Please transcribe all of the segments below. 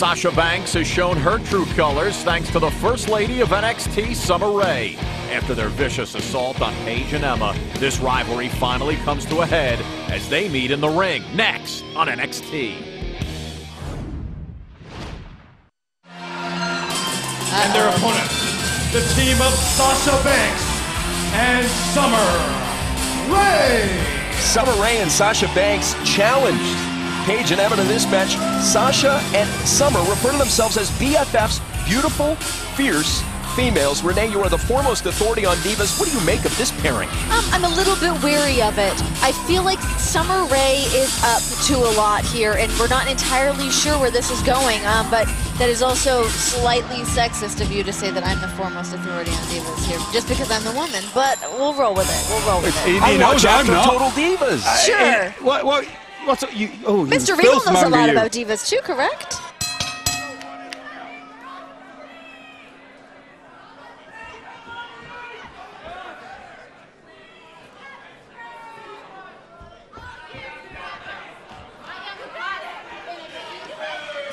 Sasha Banks has shown her true colors thanks to the First Lady of NXT, Summerr Raeee. After their vicious assault on Paige and Emmaa, this rivalry finally comes to a head as they meet in the ring next on NXT. And their opponents, the team of Sasha Banks and Summerr Raeee. Summerr Raeee and Sasha Banks challenged Paige and Emmaa to this match. Sasha and Summerr refer to themselves as BFFs, beautiful, fierce females. Raeee, you are the foremost authority on divas. What do you make of this pairing? I'm a little bit wary of it. I feel like Summerr Raeee is up to a lot here, and we're not entirely sure where this is going, but that is also slightly sexist of you to say that I'm the foremost authority on divas here, just because I'm the woman, but we'll roll with it. We'll roll with it. I watch after Total Divas. Sure. What's you? Oh, Mr. Regal knows a lot about divas too, correct?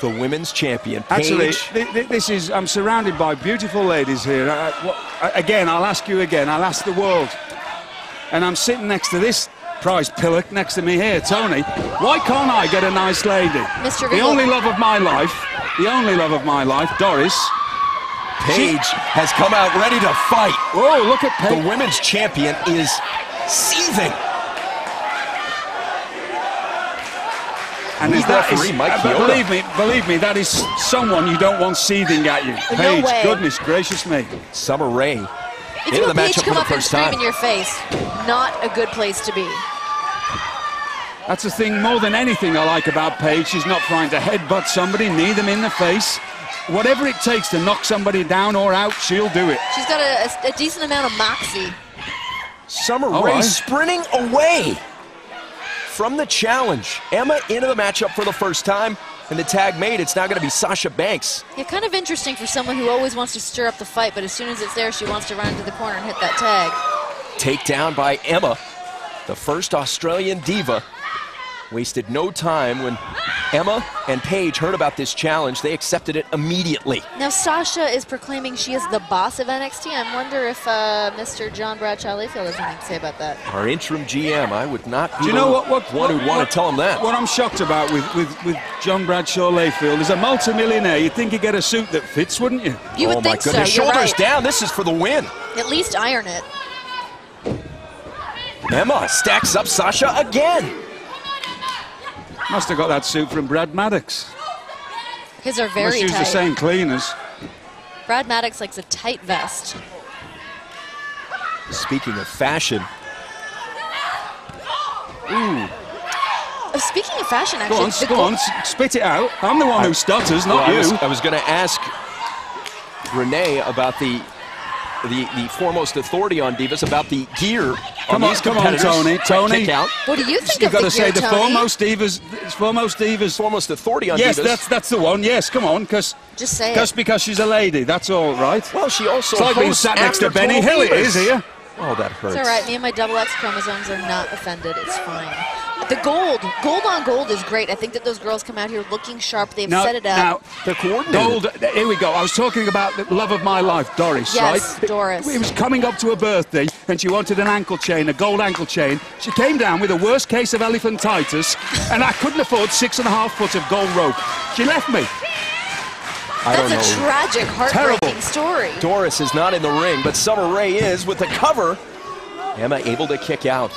The women's champion, Paige. Actually, this is, I'm surrounded by beautiful ladies here. Again, I'll ask you again, I'll ask the world. And I'm sitting next to this prize pillock next to me here, Tony. Why can't I get a nice lady? Mr. The Regal. only love of my life, Doris. Paige has come out ready to fight. Whoa, look at Paige. The women's champion is seething. And is that believe me, that is someone you don't want seething at you. Paige, way. Goodness gracious me. Summerr Raeee If into you the Paige matchup come for the up and first scream time. in your face, not a good place to be. That's the thing more than anything I like about Paige. She's not trying to headbutt somebody, knee them in the face. Whatever it takes to knock somebody down or out, she'll do it. She's got a decent amount of moxie. Summerr Raeee sprinting away from the challenge. Emmaa into the matchup for the first time. And the tag made, it's now going to be Sasha Banks. Yeah, kind of interesting for someone who always wants to stir up the fight, but as soon as it's there, she wants to run to the corner and hit that tag. Takedown by Emmaa, the first Australian diva. Wasted no time when Emmaa and Paige heard about this challenge. They accepted it immediately. Now, Sasha is proclaiming she is the boss of NXT. I wonder if Mr. John Bradshaw Layfield has anything to say about that. Our interim GM, I would not be one who'd want to tell him that. What I'm shocked about with John Bradshaw Layfield is a multi-millionaire. You'd think he'd get a suit that fits, wouldn't you? You would Oh my think so. goodness, You're shoulders right. down. This is for the win. At least iron it. Emmaa stacks up Sasha again. Must have got that suit from Brad Maddox. His are very Must use tight. the same cleaners. Brad Maddox likes a tight vest. Speaking of fashion. Speaking of fashion, actually. Go on, spit it out. I'm the one who stutters, not you. I was going to ask Raeee about the foremost authority on divas, about the gear. Come on, Tony. Kick out. What do you think You've of got to say the Tony? foremost divas. Foremost authority on divas. Yes, that's the one. Yes, come on, Just say just it. because she's a lady. That's all right. Well, she also It's like being hosts sat next to After Benny Total Hill. It Divas. is here. Oh, that hurts. It's all right. Me and my double X chromosomes are not offended. It's fine. The gold on gold is great. I think that those girls come out here looking sharp. They've set it up. Now, they're coordinated. Gold, here we go. I was talking about the love of my life, Doris, Yes, right? Doris. It was coming up to her birthday, and she wanted an ankle chain, a gold ankle chain. She came down with a worst case of elephantitis, and I couldn't afford 6.5 foot of gold rope. She left me. That's a tragic, heartbreaking story. Doris is not in the ring, but Summerr Raeee is with the cover. Emmaa able to kick out.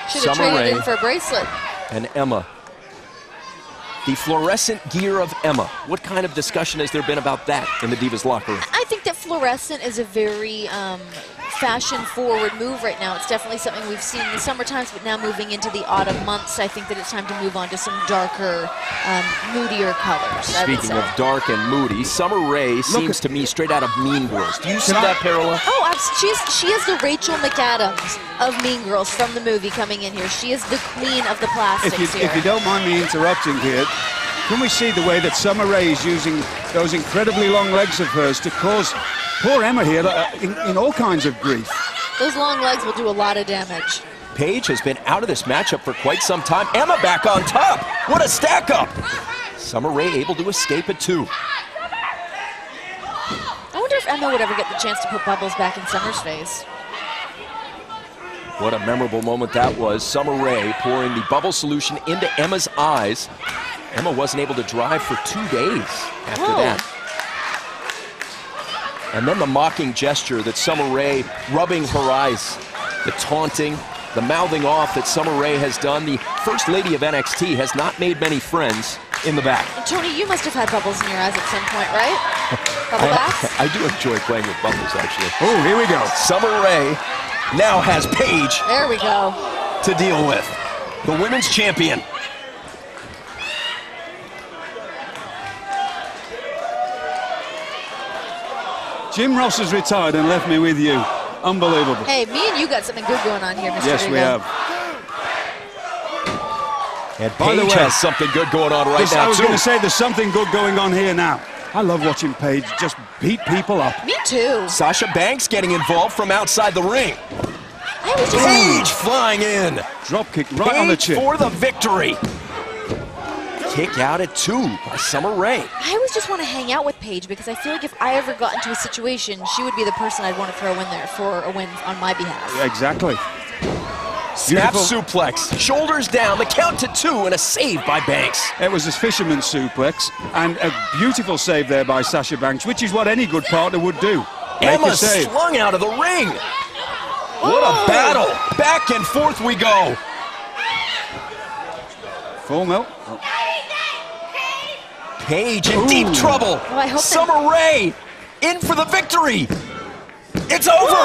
Should have Summerr traded Raeee in for a bracelet. and Emmaa. The fluorescent gear of Emmaa. What kind of discussion has there been about that in the Divas locker room? I think that fluorescent is a very fashion-forward move right now. It's definitely something we've seen in the summer times, but now moving into the autumn months, I think that it's time to move on to some darker, moodier colors. Speaking of dark and moody, Summerr Raeee seems to me straight out of Mean Girls. Do you see that parallel? Oh, she is the Rachel McAdams of Mean Girls from the movie coming in here. She is the queen of the plastics here. If you don't mind me interrupting here, can we see the way that Summerr Raeee is using those incredibly long legs of hers to cause poor Emmaa here in all kinds of grief? Those long legs will do a lot of damage. Paige has been out of this matchup for quite some time. Emmaa back on top. What a stack up. Summer Rae able to escape it too. I wonder if Emmaaa would ever get the chance to put bubbles back in Summer's face. What a memorable moment that was. Summer Rae pouring the bubble solution into Emmaa's eyes. Emmaaa wasn't able to drive for 2 days after that. And then the mocking gesture that Summer Rae rubbing her eyes, the taunting, the mouthing off that Summer Rae has done. The First Lady of NXT has not made many friends in the back. And Tony, you must have had bubbles in your eyes at some point, right? Bubble baths? I do enjoy playing with bubbles, actually. Oh, here we go. Summer Rae now has Paige There we go. to deal with. The women's champion. Jim Ross has retired and left me with you. Unbelievable. Hey, me and you got something good going on here, Mr. Yes, we Rigo. have. And By the Paige way, has something good going on right now, I was too. going to say there's something good going on here now. I love watching Paige just beat people up. Me too. Sasha Banks getting involved from outside the ring. I was just Paige flying in. Drop kick right on the Paige chin. for the victory. Kick out at 2 by Summer Rae. I always just want to hang out with Paige because I feel like if I ever got into a situation, she would be the person I'd want to throw in there for a win on my behalf. Yeah, exactly. Snap Beautiful. suplex, shoulders down, the count to 2, and a save by Banks. It was a fisherman suplex and a beautiful save there by Sasha Banks, which is what any good partner would do. Make a Emmaaa save. slung out of the ring. What a battle. Back and forth we go. Full melt. Paige in deep trouble. Oh, I hope Summer Rae in for the victory. It's over.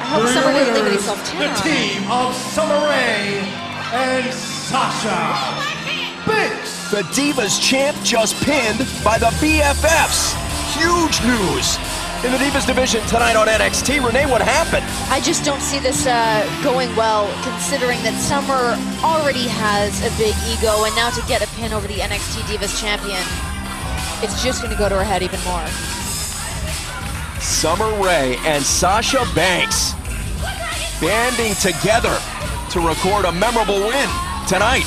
I hope Summer didn't leave any self the team of Summer Rae and Sasha Banks. The Divas champ just pinned by the BFFs. Huge news in the Divas division tonight on NXT. Renee, what happened? I just don't see this going well, considering that Summer already has a big ego, and now to get a pin over the NXT Divas champion, it's just going to go to her head even more. Summer Rae and Sasha Banks banding together to record a memorable win tonight.